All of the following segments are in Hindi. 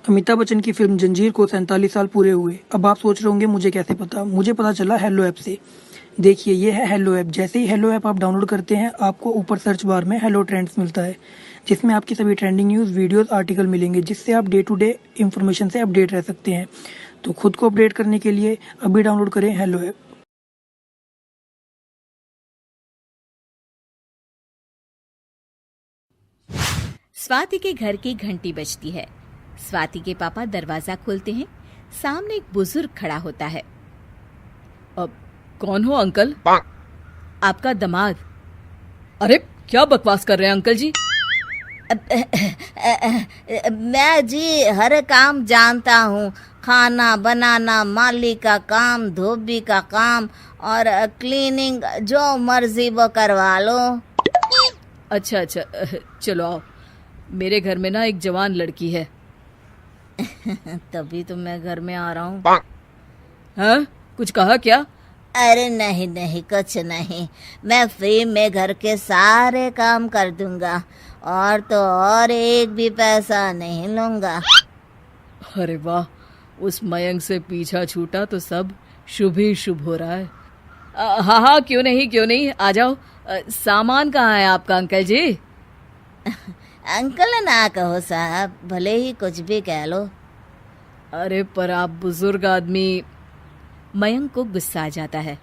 अमिताभ बच्चन की फिल्म जंजीर को 47 साल पूरे हुए। अब आप सोच रहे होंगे मुझे कैसे पता। मुझे पता चला हेलो ऐप से। देखिए ये है हेलो ऐप। जैसे ही हेलो ऐप आप डाउनलोड करते हैं आपको ऊपर सर्च बार में हेलो ट्रेंड्स मिलता है, जिसमें आपकी सभी ट्रेंडिंग न्यूज़, वीडियोस, आर्टिकल मिलेंगे, जिससे आप डे टू डे इंफॉर्मेशन से अपडेट रह सकते हैं। तो खुद को अपडेट करने के लिए अभी डाउनलोड करें हेलो ऐप। स्वाति के घर की घंटी बजती है। स्वाति के पापा दरवाजा खोलते हैं। सामने एक बुजुर्ग खड़ा होता है। अब कौन हो अंकल? आपका दामाद। अरे क्या बकवास कर रहे हैं अंकल जी? मैं जी हर काम जानता हूँ, खाना बनाना, माली का काम, धोबी का काम और क्लीनिंग, जो मर्जी वो करवा लो। अच्छा चलो आओ। मेरे घर में ना एक जवान लड़की है। तभी तो मैं घर में आ रहा हूँ। हाँ, कुछ कहा क्या? अरे नहीं नहीं, कुछ नहीं। मैं फ्री में घर के सारे काम कर दूंगा और तो और एक भी पैसा नहीं लूंगा। अरे वाह, उस मयंक से पीछा छूटा तो सब शुभ ही शुभ हो रहा है। हाँ क्यों नहीं, आ जाओ। सामान कहाँ है आपका अंकल जी? अंकल ना कहो साहब, भले ही कुछ भी कह लो। अरे पर आप बुजुर्ग आदमी। मयंक को गुस्सा आ जाता है।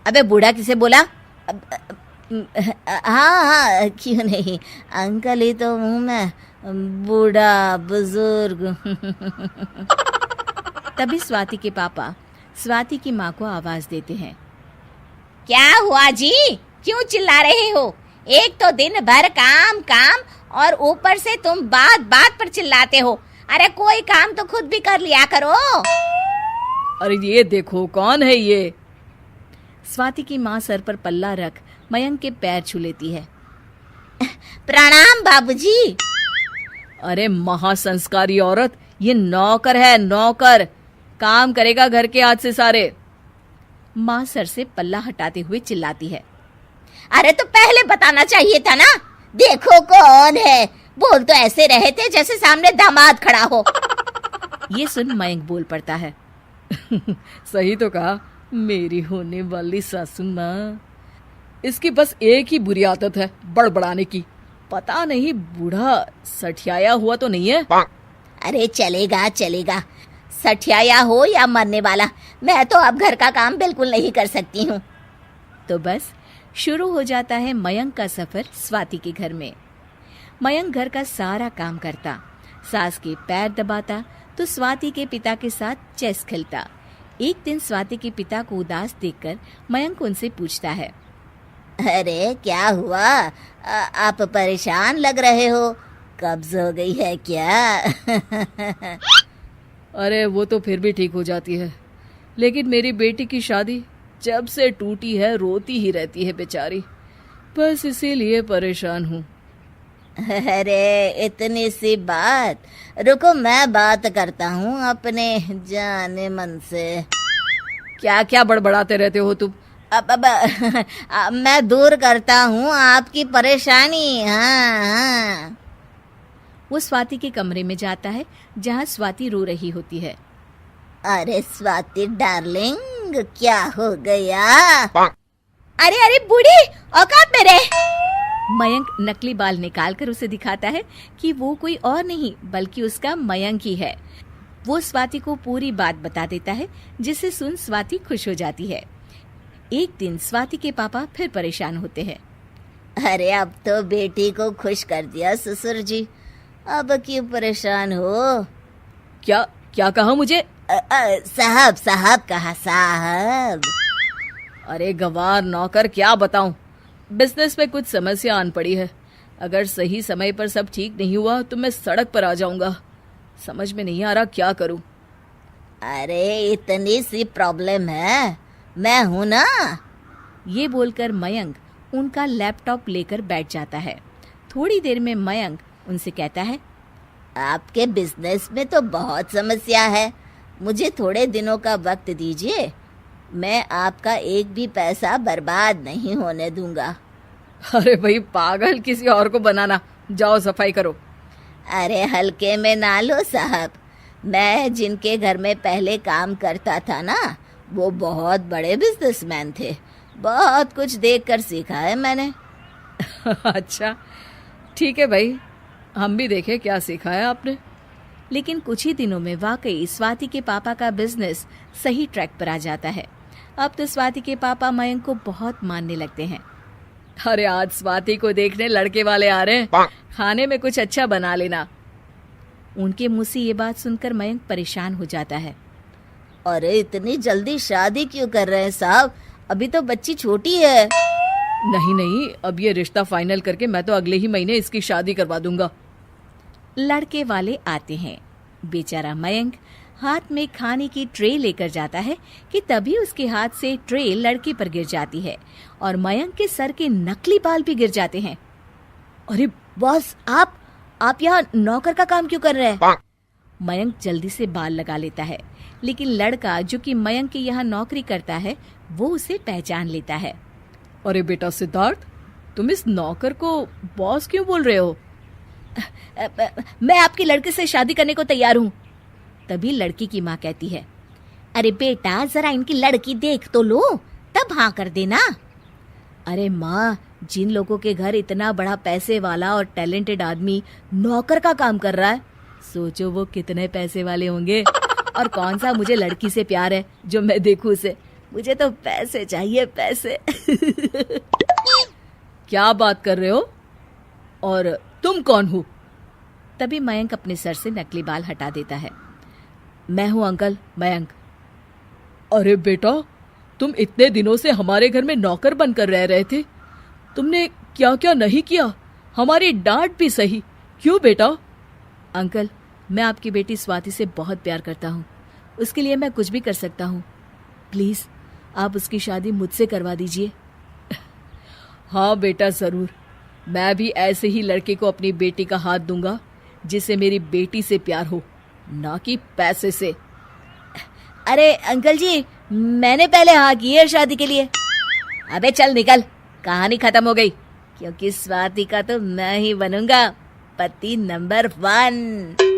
अबे बूढ़ा किसे बोला? हाँ, क्यों नहीं, अंकल ही तो हूँ मैं, बूढ़ा बुजुर्ग। तभी स्वाति के पापा स्वाति की माँ को आवाज देते हैं। क्या हुआ जी, क्यों चिल्ला रहे हो? एक तो दिन भर काम काम और ऊपर से तुम बात बात पर चिल्लाते हो। अरे कोई काम तो खुद भी कर लिया करो। अरे ये देखो कौन है ये? स्वाति की माँ सर पर पल्ला रख मयंक के पैर छू लेती है। प्रणाम बाबूजी। अरे महासंस्कारी औरत, ये नौकर है, नौकर। काम करेगा घर के आज से सारे। माँ सर से पल्ला हटाते हुए चिल्लाती है। अरे तो पहले बताना चाहिए था ना। देखो कौन है, बोल तो ऐसे रहे थे जैसे सामने दामाद खड़ा हो। ये सुन मयंक बोल पड़ता है। सही तो कहा, मेरी होने वाली सासू माँ। इसकी बस एक ही बुरी आदत है, बड़बड़ाने की। पता नहीं बूढ़ा सठियाया हुआ तो नहीं है? अरे चलेगा चलेगा, सठियाया हो या मरने वाला, मैं तो अब घर का काम बिल्कुल नहीं कर सकती हूँ। तो बस शुरू हो जाता है मयंक का सफर स्वाति के घर में। मयंक घर का सारा काम करता, सास के पैर दबाता तो स्वाति के पिता के साथ चेस खेलता। एक दिन स्वाति के पिता को उदास देखकर मयंक उनसे पूछता है। अरे क्या हुआ, आप परेशान लग रहे हो, कब्ज हो गई है क्या? अरे वो तो फिर भी ठीक हो जाती है, लेकिन मेरी बेटी की शादी जब से टूटी है रोती ही रहती है बेचारी। बस इसीलिए परेशान हूँ। अरे इतनी सी बात, रुको मैं बात करता हूँ अपने जाने मन से। क्या क्या बड़बड़ाते रहते हो तुम? अब मैं दूर करता हूँ आपकी परेशानी। हाँ। वो स्वाति के कमरे में जाता है जहाँ स्वाति रो रही होती है। अरे स्वाति डार्लिंग, क्या हो गया? अरे अरे बूढ़ी, औकात में रह। मयंक नकली बाल निकालकर उसे दिखाता है कि वो कोई और नहीं बल्कि उसका मयंक ही है। वो स्वाति को पूरी बात बता देता है, जिसे सुन स्वाति खुश हो जाती है। एक दिन स्वाति के पापा फिर परेशान होते हैं। अरे अब तो बेटी को खुश कर दिया ससुर जी, अब क्यों परेशान हो? क्या क्या कहा मुझे? साहब साहब कहा साहब। अरे गवार नौकर, क्या बताऊं, बिजनेस में कुछ समस्या आन पड़ी है। अगर सही समय पर सब ठीक नहीं हुआ तो मैं सड़क पर आ जाऊंगा। समझ में नहीं आ रहा क्या करूं। अरे इतनी सी प्रॉब्लम है, मैं हूं ना। ये बोलकर मयंक उनका लैपटॉप लेकर बैठ जाता है। थोड़ी देर में मयंक उनसे कहता है। आपके बिजनेस में तो बहुत समस्या है, मुझे थोड़े दिनों का वक्त दीजिए, मैं आपका एक भी पैसा बर्बाद नहीं होने दूंगा। अरे भाई पागल, किसी और को बनाना। जाओ सफाई करो। अरे हल्के में ना लो साहब, मैं जिनके घर में पहले काम करता था ना, वो बहुत बड़े बिजनेसमैन थे। बहुत कुछ देखकर सीखा है मैंने। अच्छा ठीक है भाई, हम भी देखें क्या सीखा है आपने। लेकिन कुछ ही दिनों में वाकई स्वाति के पापा का बिजनेस सही ट्रैक पर आ जाता है। अब तो स्वाति के पापा मयंक को बहुत मानने लगते हैं। अरे आज स्वाति को देखने लड़के वाले आ रहे हैं, खाने में कुछ अच्छा बना लेना। उनके मुंह से ये बात सुनकर मयंक परेशान हो जाता है। अरे इतनी जल्दी शादी क्यों कर रहे हैं साहब, अभी तो बच्ची छोटी है। नहीं नहीं, अब ये रिश्ता फाइनल करके मैं तो अगले ही महीने इसकी शादी करवा दूंगा। लड़के वाले आते हैं। बेचारा मयंक हाथ में खाने की ट्रे लेकर जाता है कि तभी उसके हाथ से ट्रे लड़के पर गिर जाती है और मयंक के सर के नकली बाल भी गिर जाते हैं। अरे बॉस, आप यहाँ नौकर का काम क्यों कर रहे हैं? मयंक जल्दी से बाल लगा लेता है, लेकिन लड़का जो कि मयंक के यहाँ नौकरी करता है वो उसे पहचान लेता है। अरे बेटा सिद्धार्थ, तुम इस नौकर को बॉस क्यों बोल रहे हो? मैं आपके लड़के से शादी करने को तैयार हूँ। तभी लड़की की माँ कहती है, अरे बेटा जरा इनकी लड़की देख तो लो, तब हाँ कर देना। अरे माँ, जिन लोगों के घर इतना बड़ा पैसे वाला और टैलेंटेड आदमी नौकर का काम कर रहा है, सोचो वो कितने पैसे वाले होंगे। और कौन सा मुझे लड़की से प्यार है जो मैं देखूं उसे, मुझे तो पैसे चाहिए, पैसे। क्या बात कर रहे हो? और तुम कौन हो? तभी मयंक अपने सर से नकली बाल हटा देता है। मैं हूँ अंकल, मयंक। अरे बेटा, तुम इतने दिनों से हमारे घर में नौकर बनकर रह रहे थे, तुमने क्या क्या नहीं किया, हमारी डांट भी सही, क्यों बेटा? अंकल, मैं आपकी बेटी स्वाति से बहुत प्यार करता हूँ, उसके लिए मैं कुछ भी कर सकता हूँ। प्लीज आप उसकी शादी मुझसे करवा दीजिए। हाँ बेटा जरूर, मैं भी ऐसे ही लड़के को अपनी बेटी का हाथ दूंगा जिसे मेरी बेटी से प्यार हो, ना कि पैसे से। अरे अंकल जी, मैंने पहले हाँ की है शादी के लिए। अबे चल निकल, कहानी खत्म हो गई, क्योंकि स्वाति का तो मैं ही बनूंगा पति नंबर 1।